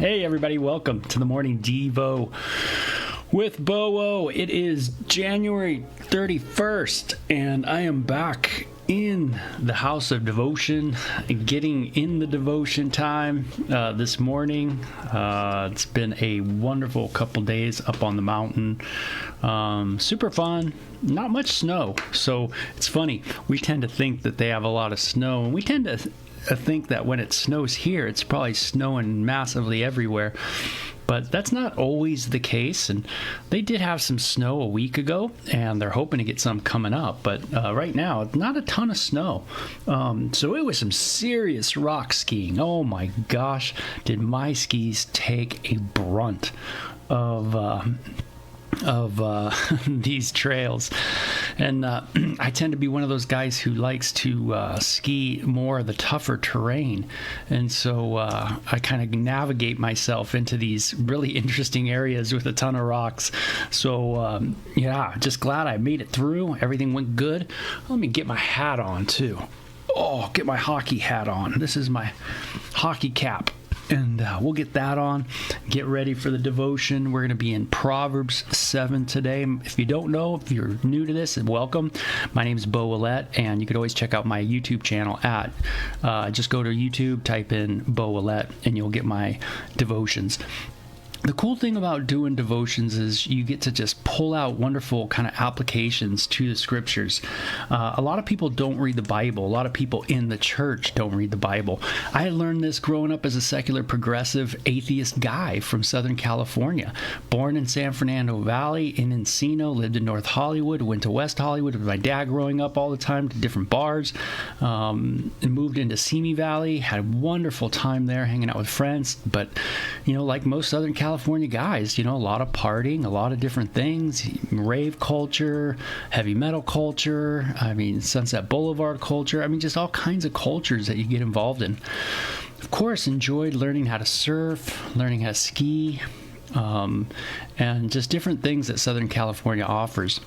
Hey everybody, welcome to the Morning Devo with Bo-O. It is January 31st and I am back in the house of devotion, getting in the devotion time this morning. It's been a wonderful couple days up on the mountain. Super fun. Not much snow, so it's funny. We tend to think that they have a lot of snow, and we tend to think that when it snows here, it's probably snowing massively everywhere. But that's not always the case, and they did have some snow a week ago, and they're hoping to get some coming up. But right now, not a ton of snow. So it was some serious rock skiing. Oh my gosh, did my skis take a brunt of these trails. And I tend to be one of those guys who likes to ski more of the tougher terrain, and so I kind of navigate myself into these really interesting areas with a ton of rocks. So yeah, just glad I made it through. Everything went good. Let me get my hat on too. Oh, get my hockey hat on. This is my hockey cap. And we'll get that on, get ready for the devotion. We're going to be in Proverbs 7 today. If you don't know, if you're new to this, welcome. My name is Bo Willett, and you could always check out my YouTube channel at, just go to YouTube, type in Bo Willett, and you'll get my devotions. The cool thing about doing devotions is you get to just pull out wonderful kind of applications to the scriptures. A lot of people don't read the Bible. A lot of people in the church don't read the Bible. I had learned this growing up as a secular, progressive, atheist guy from Southern California. Born in San Fernando Valley, in Encino, lived in North Hollywood, went to West Hollywood with my dad growing up all the time to different bars, and moved into Simi Valley, had a wonderful time there hanging out with friends. But, you know, like most Southern California guys, you know, a lot of partying, a lot of different things, rave culture, heavy metal culture, I mean, Sunset Boulevard culture, I mean, just all kinds of cultures that you get involved in. Of course, enjoyed learning how to surf, learning how to ski, and just different things that Southern California offers.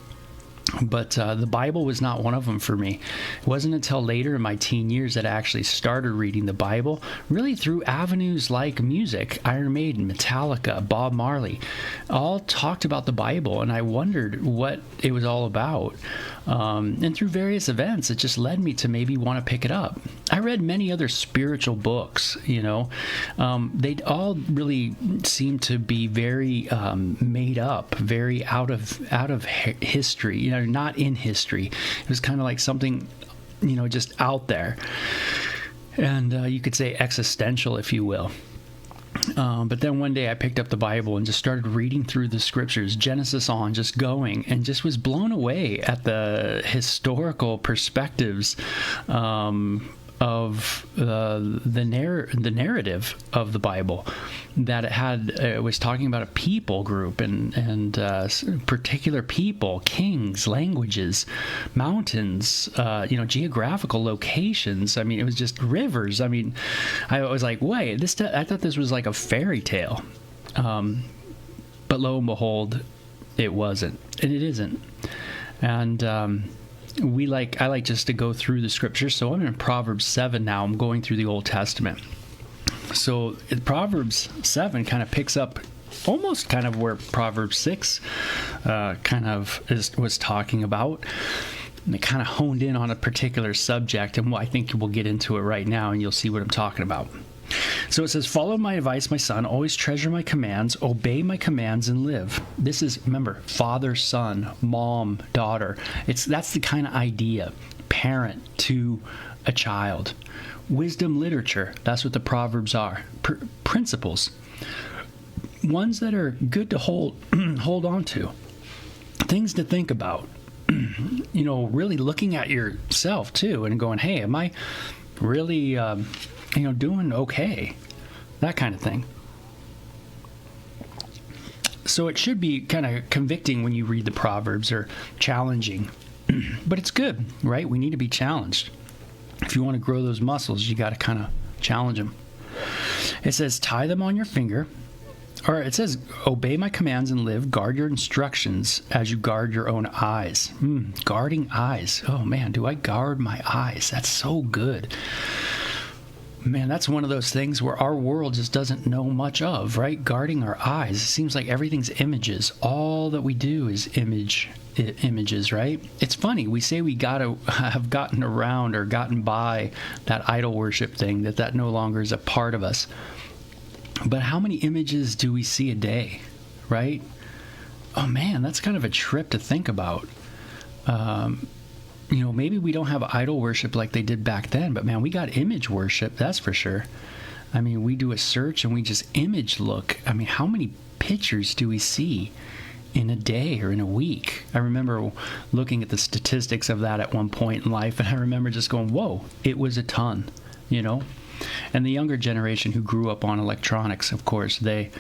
But the Bible was not one of them for me. It wasn't until later in my teen years that I actually started reading the Bible, really through avenues like music. Iron Maiden, Metallica, Bob Marley, all talked about the Bible, and I wondered what it was all about. And through various events, it just led me to maybe want to pick it up. I read many other spiritual books, you know. They all really seemed to be very made up, very out of history, you know, not in history. It was kind of like something, you know, just out there. And you could say existential, if you will. But then one day I picked up the Bible and just started reading through the scriptures, Genesis on, just going, and just was blown away at the historical perspectives of the narrative of the Bible, that it was talking about a people group and particular people, kings, languages, mountains, you know, geographical locations. I mean, it was just rivers. I mean, I was like, wait, I thought this was like a fairy tale, but lo and behold, it wasn't, and it isn't. And I like just to go through the scriptures. So I'm in Proverbs 7 now. I'm going through the Old Testament. So Proverbs 7 kind of picks up almost kind of where Proverbs 6 was talking about. And it kind of honed in on a particular subject, and I think we'll get into it right now, and you'll see what I'm talking about. So it says, follow my advice, my son, always treasure my commands, obey my commands and live. This is, remember, father, son, mom, daughter. That's the kind of idea, parent to a child. Wisdom literature, that's what the Proverbs are. Principles, ones that are good to hold on to. Things to think about. You know, really looking at yourself too and going, hey, am I really doing okay? That kind of thing. So it should be kind of convicting when you read the Proverbs, or challenging. But it's good, right? We need to be challenged. If you want to grow those muscles, you got to kind of challenge them. It says, tie them on your finger. Or it says, obey my commands and live. Guard your instructions as you guard your own eyes. Guarding eyes. Oh man, do I guard my eyes? That's so good. Man, that's one of those things where our world just doesn't know much of, right? Guarding our eyes. It seems like everything's images. All that we do is images, right? It's funny. We say we gotta have gotten around or gotten by that idol worship thing, that no longer is a part of us. But how many images do we see a day, right? Oh man, that's kind of a trip to think about. Maybe we don't have idol worship like they did back then, but man, we got image worship, that's for sure. I mean, we do a search and we just image look. I mean, how many pictures do we see in a day or in a week? I remember looking at the statistics of that at one point in life, and I remember just going, whoa, it was a ton, And the younger generation who grew up on electronics, of course, they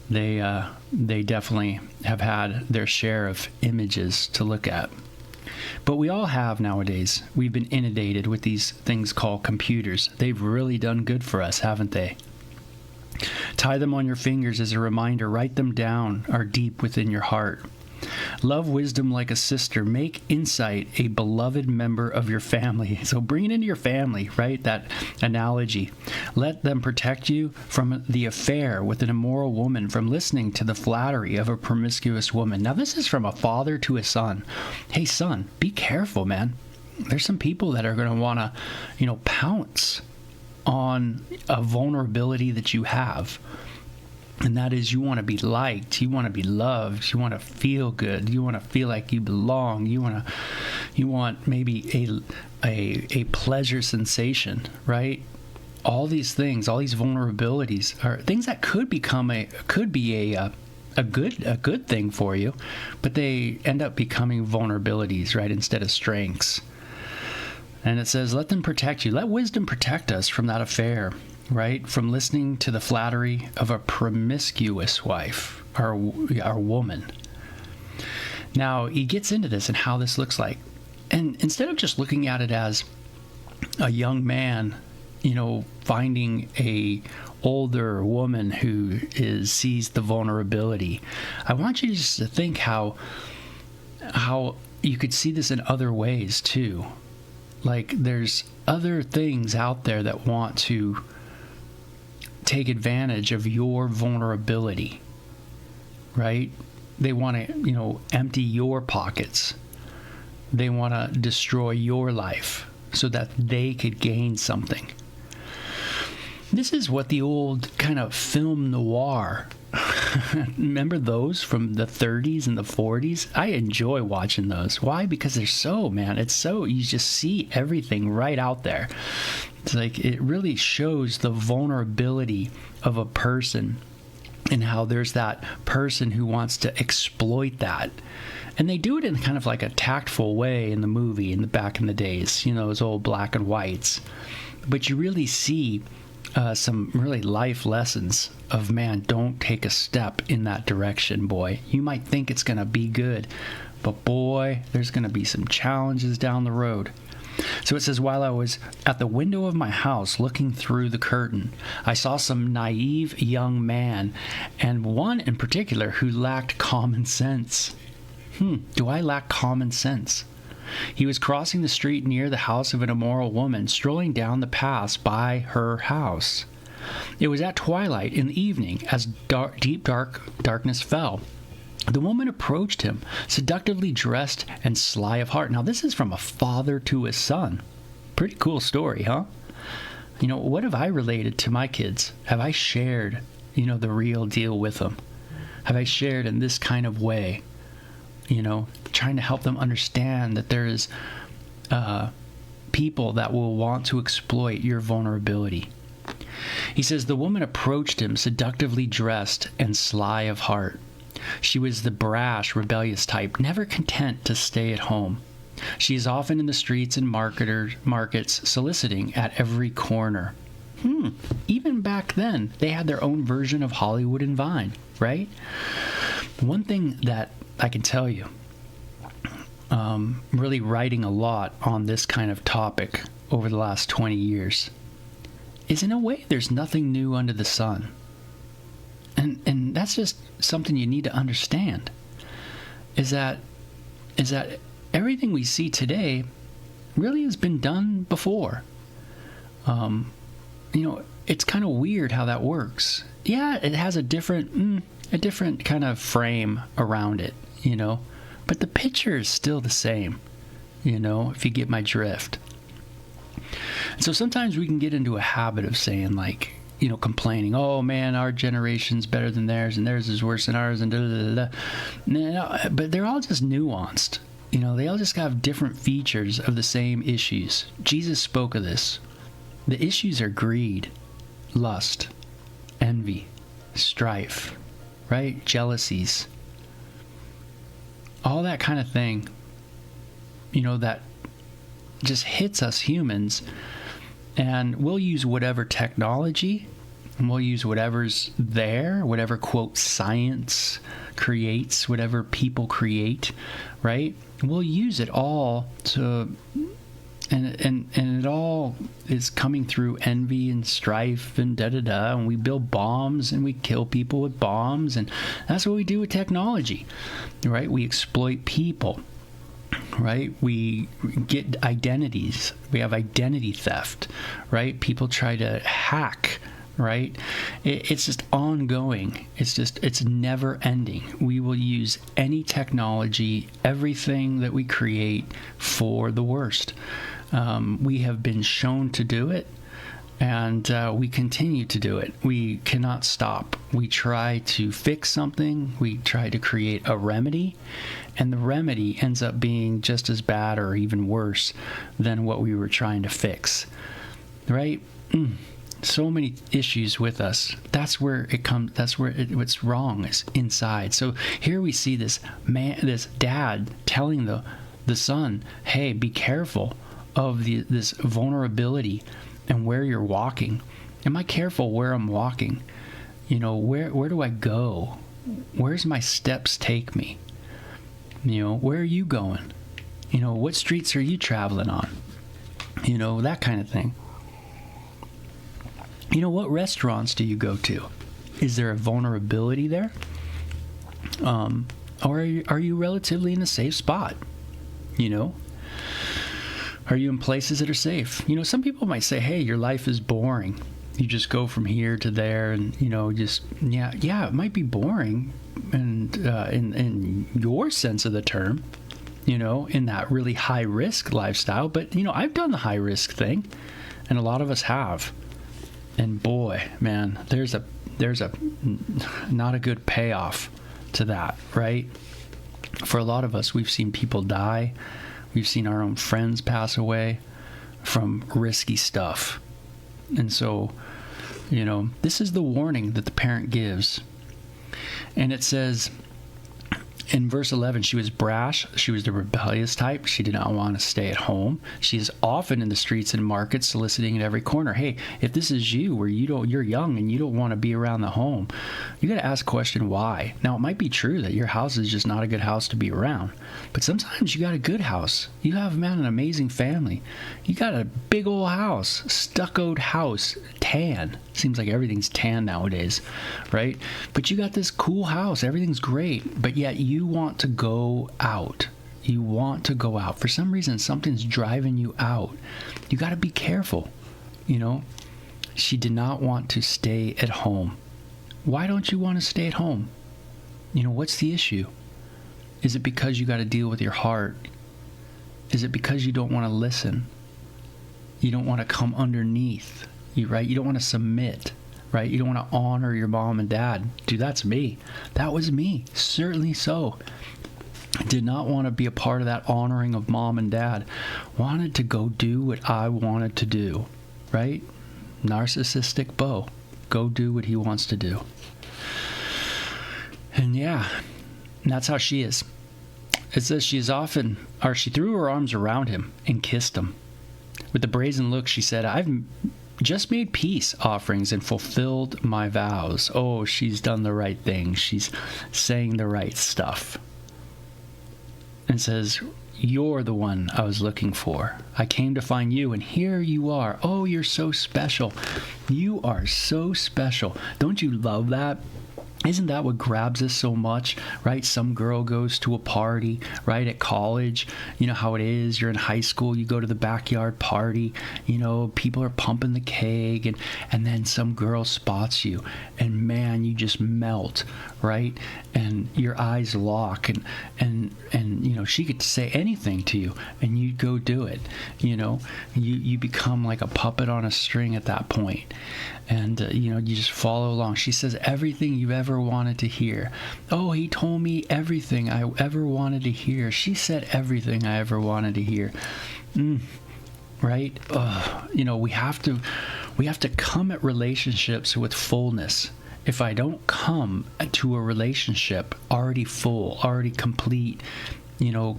definitely have had their share of images to look at. But we all have nowadays. We've been inundated with these things called computers. They've really done good for us, haven't they? Tie them on your fingers as a reminder. Write them down or deep within your heart. Love wisdom like a sister. Make insight a beloved member of your family. So bring it into your family, right? That analogy. Let them protect you from the affair with an immoral woman, from listening to the flattery of a promiscuous woman. Now, this is from a father to a son. Hey, son, be careful, man. There's some people that are going to want to, pounce on a vulnerability that you have. And that is, you want to be liked, you want to be loved, you want to feel good, you want to feel like you belong, you want maybe a pleasure sensation, right? All these things, all these vulnerabilities are things that could be a good thing for you, but they end up becoming vulnerabilities, right, instead of strengths. And it says, let them protect you. Let wisdom protect us from that affair, right? From listening to the flattery of a promiscuous wife or woman. Now, he gets into this and how this looks like. And instead of just looking at it as a young man, finding a older woman who sees the vulnerability, I want you just to think how you could see this in other ways too. Like, there's other things out there that want to take advantage of your vulnerability, right? They want to, empty your pockets. They want to destroy your life so that they could gain something. This is what the old kind of film noir, remember those from the 30s and the 40s? I enjoy watching those. Why? Because they're you just see everything right out there. It's like it really shows the vulnerability of a person and how there's that person who wants to exploit that. And they do it in kind of like a tactful way in the movie back in the days, those old black and whites. But you really see some really life lessons of, man, don't take a step in that direction, boy. You might think it's going to be good, but boy, there's going to be some challenges down the road. So it says, while I was at the window of my house looking through the curtain, I saw some naive young man, and one in particular who lacked common sense. Do I lack common sense? He was crossing the street near the house of an immoral woman, strolling down the paths by her house. It was at twilight in the evening, as deep darkness fell. The woman approached him, seductively dressed and sly of heart. Now, this is from a father to a son. Pretty cool story, huh? What have I related to my kids? Have I shared, the real deal with them? Have I shared in this kind of way? Trying to help them understand that there is people that will want to exploit your vulnerability. He says, the woman approached him, seductively dressed and sly of heart. She was the brash, rebellious type, never content to stay at home. She is often in the streets and markets, soliciting at every corner. Even back then, they had their own version of Hollywood and Vine, right? One thing that I can tell you, really writing a lot on this kind of topic over the last 20 years, is in a way there's nothing new under the sun. And that's just something you need to understand, is that everything we see today really has been done before. it's kind of weird how that works. Yeah, it has a different kind of frame around it, but the picture is still the same, if you get my drift. So sometimes we can get into a habit of saying, like, complaining, oh man, our generation's better than theirs and theirs is worse than ours and da da da da. No, but they're all just nuanced. They all just have different features of the same issues. Jesus spoke of this. The issues are greed, lust, envy, strife, right? Jealousies. All that kind of thing, that just hits us humans. And we'll use whatever technology, and we'll use whatever's there, whatever, quote, science creates, whatever people create, right? We'll use it all to, and it all is coming through envy and strife and da-da-da, and we build bombs and we kill people with bombs, and that's what we do with technology, right? We exploit people. Right? We get identities. We have identity theft, right? People try to hack, right? It's just ongoing. It's never ending. We will use any technology, everything that we create for the worst. We have been shown to do it, and we continue to do it. We cannot stop. We try to fix something. We try to create a remedy, and the remedy ends up being just as bad or even worse than what we were trying to fix, right? So many issues with us. That's where it comes. That's where what's wrong is inside. So here we see this dad telling the son, "Hey, be careful of this vulnerability and where you're walking. Am I careful where I'm walking? Where do I go? Where's my steps take me? Where are you going? What streets are you traveling on? That kind of thing. What restaurants do you go to? Is there a vulnerability there? Or are you relatively in a safe spot? Are you in places that are safe? Some people might say, hey, your life is boring. You just go from here to there and, it might be boring and in your sense of the term, in that really high risk lifestyle. But, I've done the high risk thing, and a lot of us have. And boy, man, there's a not a good payoff to that, right? For a lot of us, we've seen people die. We've seen our own friends pass away from risky stuff. And so, this is the warning that the parent gives. And it says in verse 11, she was brash. She was the rebellious type. She did not want to stay at home. She is often in the streets and markets, soliciting at every corner. Hey, if this is you, where you're young and you don't want to be around the home, you got to ask the question, why? Now, it might be true that your house is just not a good house to be around, but sometimes you got a good house. You have, an amazing family. You got a big old house, stuccoed house, tan. Seems like everything's tan nowadays, right? But you got this cool house. Everything's great, but yet you want to go out. You want to go out. For some reason, something's driving you out. You got to be careful. She did not want to stay at home. Why don't you want to stay at home? What's the issue? Is it because you got to deal with your heart? Is it because you don't want to listen? You don't want to come underneath, right? You don't want to submit, right? You don't want to honor your mom and dad. Dude, that's me. That was me. Certainly so. I did not want to be a part of that honoring of mom and dad. Wanted to go do what I wanted to do, right? Narcissistic Bo. Go do what he wants to do. And that's how she is. It says she threw her arms around him and kissed him. With a brazen look, she said, I've just made peace offerings and fulfilled my vows. Oh, she's done the right thing. She's saying the right stuff. And says, you're the one I was looking for. I came to find you, and here you are. Oh, you're so special. You are so special. Don't you love that? Isn't that what grabs us so much, right? Some girl goes to a party, right, at college. You know how it is. You're in high school. You go to the backyard party. You know, people are pumping the keg, and then some girl spots you. And, man, you just melt, right? And your eyes lock. And you know, she could say anything to you, and you go do it. You know, you become like a puppet on a string at that point. And, you know, you just follow along. She says everything you've ever wanted to hear. Oh, he told me everything I ever wanted to hear. She said everything I ever wanted to hear. Right? You know, we have to come at relationships with fullness. If I don't come to a relationship already full, already complete, you know,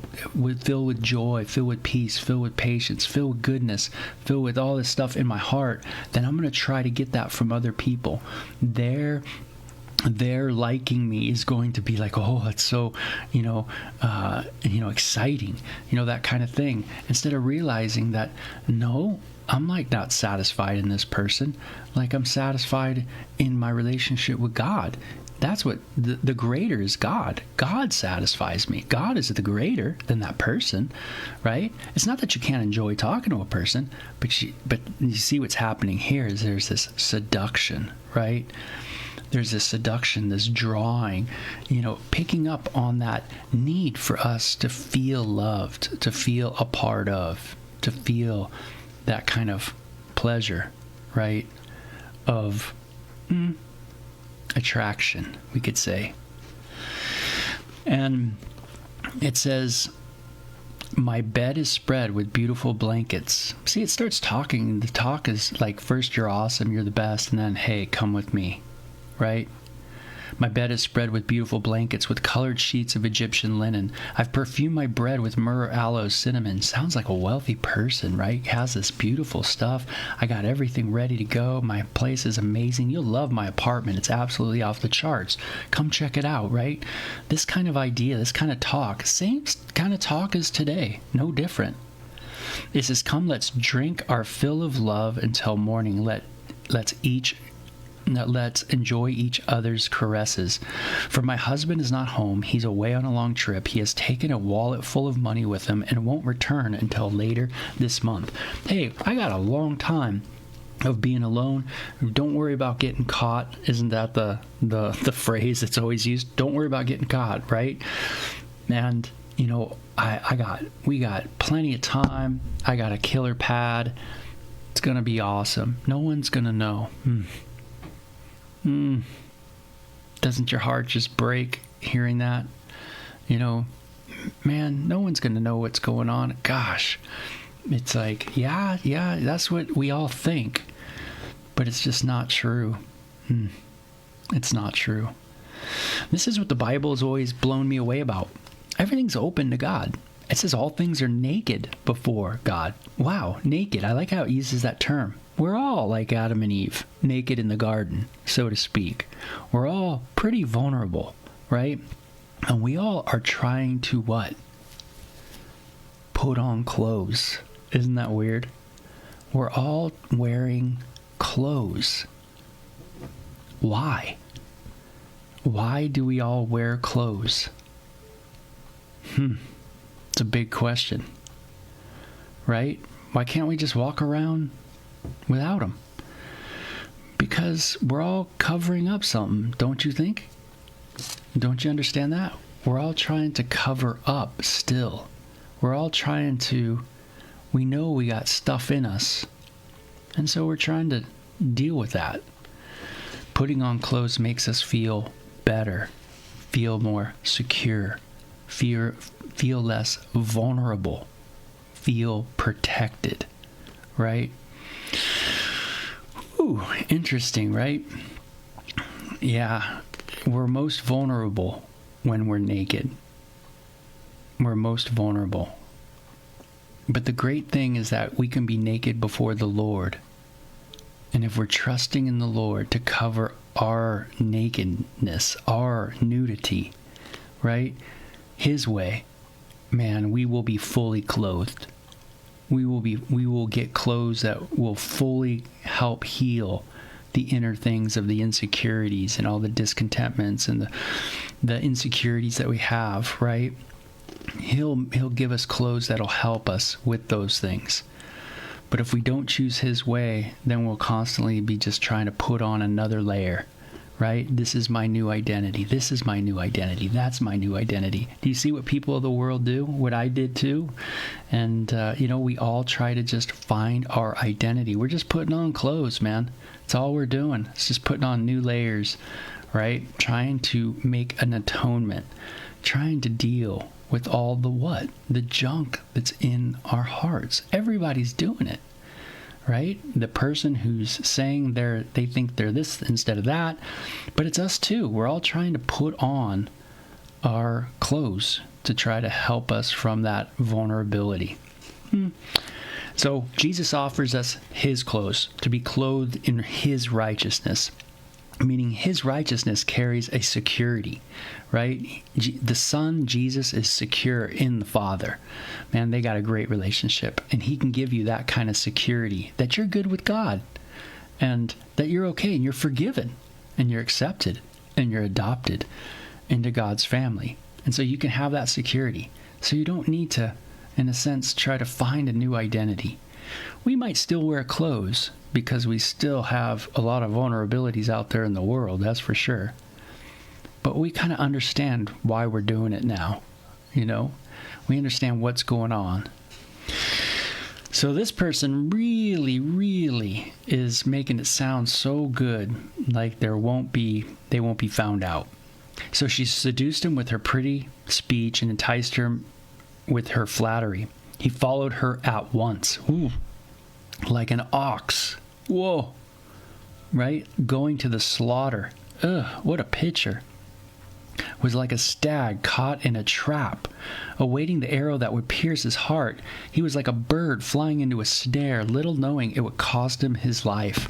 filled with joy, filled with peace, filled with patience, filled with goodness, filled with all this stuff in my heart, then I'm going to try to get that from other people. Their liking me is going to be like, oh, it's so, exciting, that kind of thing. Instead of realizing that, no, I'm like not satisfied in this person. Like I'm satisfied in my relationship with God. That's what the greater is. God satisfies me. God is the greater than that person, right? It's not that you can't enjoy talking to a person, but you see what's happening here is there's this seduction, right? There's this seduction, this drawing, picking up on that need for us to feel loved, to feel a part of, to feel that kind of pleasure, right? Of attraction, we could say. And it says, my bed is spread with beautiful blankets. See, it starts talking. The talk is like, first you're awesome, you're the best, and then, hey, come with me, right? My bed is spread with beautiful blankets, with colored sheets of Egyptian linen. I've perfumed my bread with myrrh, aloes, cinnamon. Sounds like a wealthy person, right? Has this beautiful stuff. I got everything ready to go. My place is amazing. You'll love my apartment. It's absolutely off the charts. Come check it out, right? This kind of idea, this kind of talk, same kind of talk as today. No different. It says, come, let's drink our fill of love until morning. Let's enjoy each other's caresses. For my husband is not home. He's away on a long trip. He has taken a wallet full of money with him and won't return until later this month. Hey, I got a long time of being alone. Don't worry about getting caught. Isn't that the phrase that's always used? Don't worry about getting caught, right? And we got plenty of time. I got a killer pad. It's gonna be awesome. No one's gonna know. Doesn't your heart just break hearing that? Man, no one's going to know what's going on. Gosh, it's like, yeah, that's what we all think, but it's just not true. It's not true. This is what the Bible has always blown me away about. Everything's open to God. It says all things are naked before God. Wow, naked. I like how it uses that term. We're all like Adam and Eve, naked in the garden, so to speak. We're all pretty vulnerable, right? And we all are trying to what? Put on clothes. Isn't that weird? We're all wearing clothes. Why? Why do we all wear clothes? It's a big question, right? Why can't we just walk around without them? Because we're all covering up something, don't you think? Don't you understand that? We're all trying to cover up still. We're all trying to, we know we got stuff in us, and so we're trying to deal with that. Putting on clothes makes us feel better, feel more secure, feel less vulnerable, feel protected, right? Ooh, interesting, right? Yeah, we're most vulnerable when we're naked. We're most vulnerable. But the great thing is that we can be naked before the Lord. And if we're trusting in the Lord to cover our nakedness, our nudity, right? His way, man, we will be fully clothed. We will get clothes that will fully help heal the inner things of the insecurities and all the discontentments and the insecurities that we have, right? He'll give us clothes that'll help us with those things. But if we don't choose his way, then we'll constantly be just trying to put on another layer, right? This is my new identity. This is my new identity. That's my new identity. Do you see what people of the world do? What I did too? And, we all try to just find our identity. We're just putting on clothes, man. That's all we're doing. It's just putting on new layers, right? Trying to make an atonement. Trying to deal with all the junk that's in our hearts. Everybody's doing it, right? The person who's saying they think they're this instead of that, but it's us too. We're all trying to put on our clothes to try to help us from that vulnerability. So Jesus offers us his clothes to be clothed in his righteousness, meaning his righteousness carries a security, right? The Son, Jesus, is secure in the Father. Man, they got a great relationship, and he can give you that kind of security that you're good with God and that you're okay and you're forgiven and you're accepted and you're adopted into God's family. And so you can have that security. So you don't need to, in a sense, try to find a new identity. We might still wear clothes because we still have a lot of vulnerabilities out there in the world, that's for sure. But we kind of understand why we're doing it now, We understand what's going on. So this person really, really is making it sound so good, like they won't be found out. So she seduced him with her pretty speech and enticed him with her flattery. He followed her at once. Ooh, like an ox. Whoa. Right? Going to the slaughter. Ugh, what a picture. Was like a stag caught in a trap, awaiting the arrow that would pierce his heart. He was like a bird flying into a snare, little knowing it would cost him his life.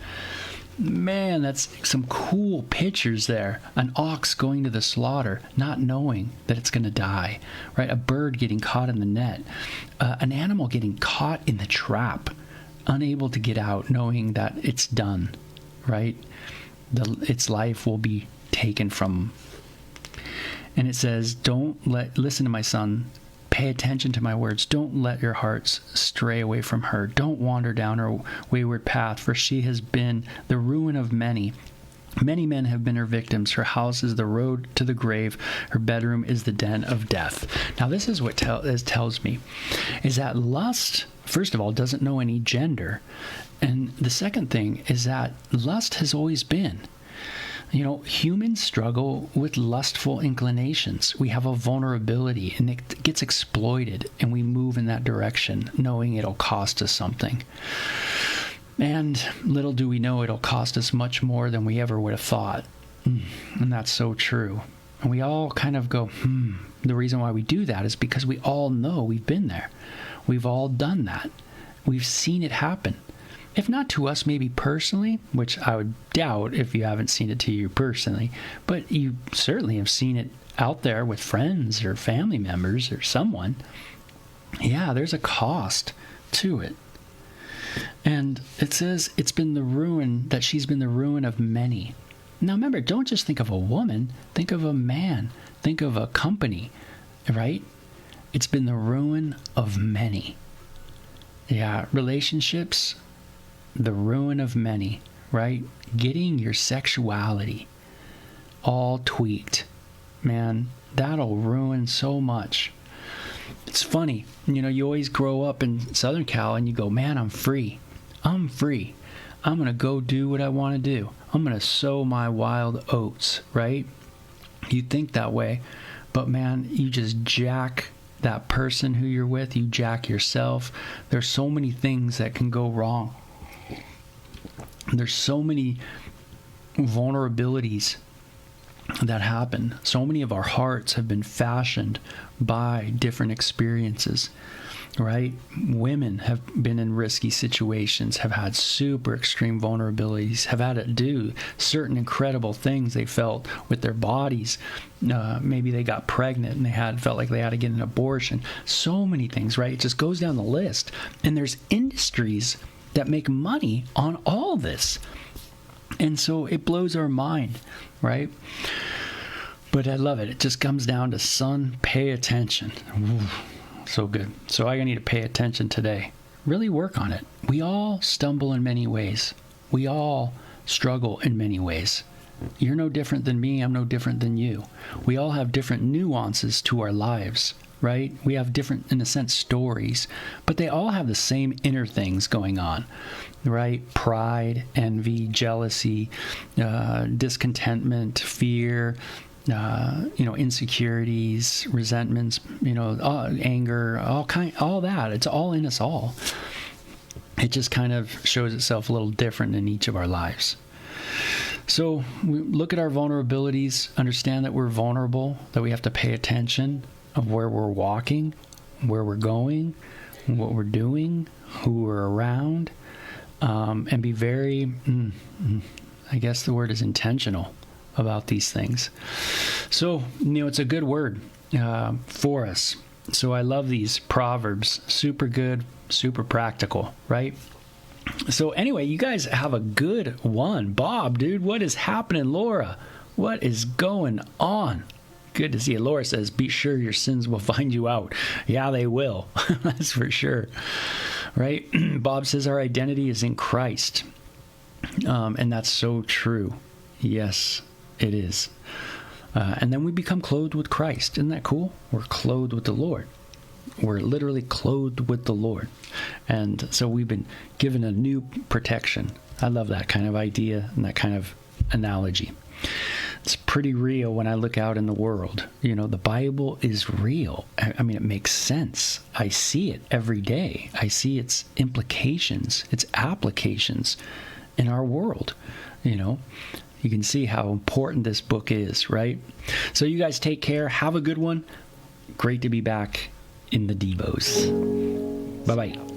Man, that's some cool pictures there. An ox going to the slaughter, not knowing that it's going to die, right? A bird getting caught in the net. An animal getting caught in the trap, unable to get out, knowing that it's done, right? Its life will be taken from. And it says, listen to my son, pay attention to my words. Don't let your hearts stray away from her. Don't wander down her wayward path, for she has been the ruin of many. Many men have been her victims. Her house is the road to the grave. Her bedroom is the den of death. Now, this is what this tells me, is that lust, first of all, doesn't know any gender. And the second thing is that lust has always been. Humans struggle with lustful inclinations. We have a vulnerability, and it gets exploited, and we move in that direction, knowing it'll cost us something. And little do we know it'll cost us much more than we ever would have thought. And that's so true. And we all kind of go, The reason why we do that is because we all know we've been there. We've all done that. We've seen it happen. If not to us, maybe personally, which I would doubt if you haven't seen it to you personally, but you certainly have seen it out there with friends or family members or someone. Yeah, there's a cost to it. And it says she's been the ruin of many. Now remember, don't just think of a woman, think of a man, think of a company, right? It's been the ruin of many. Yeah, relationships, the ruin of many, right? Getting your sexuality all tweaked. Man, that'll ruin so much. It's funny, you always grow up in Southern Cal and you go, man, I'm free. I'm free. I'm going to go do what I want to do. I'm going to sow my wild oats, right? You think that way, but man, you just jack that person who you're with. You jack yourself. There's so many things that can go wrong. There's so many vulnerabilities that happen. So many of our hearts have been fashioned by different experiences, right? Women have been in risky situations, have had super extreme vulnerabilities, have had to do certain incredible things they felt with their bodies. Maybe they got pregnant and they felt like they had to get an abortion. So many things, right? It just goes down the list. And there's industries that make money on all this. And so it blows our mind, right? But I love it. It just comes down to, son, pay attention. Ooh, so good. So I need to pay attention today. Really work on it. We all stumble in many ways. We all struggle in many ways. You're no different than me. I'm no different than you. We all have different nuances to our lives, right? We have different, in a sense, stories, but they all have the same inner things going on, right? Pride, envy, jealousy, discontentment, fear, insecurities, resentments, anger, all that. It's all in us all. It just kind of shows itself a little different in each of our lives. So we look at our vulnerabilities, understand that we're vulnerable, that we have to pay attention of where we're walking, where we're going, what we're doing, who we're around, and be very, I guess the word is intentional about these things. So, it's a good word for us. So I love these Proverbs. Super good, super practical, right? So anyway, you guys have a good one. Bob, dude, what is happening? Laura, what is going on? Good to see you. Laura says, be sure your sins will find you out. Yeah, they will. That's for sure. Right? Bob says our identity is in Christ. And that's so true. Yes, it is. And then we become clothed with Christ. Isn't that cool? We're clothed with the Lord. We're literally clothed with the Lord. And so we've been given a new protection. I love that kind of idea and that kind of analogy. It's pretty real when I look out in the world. The Bible is real. I mean, it makes sense. I see it every day. I see its implications, its applications in our world. You can see how important this book is, right? So you guys take care. Have a good one. Great to be back in the Devos. Bye-bye.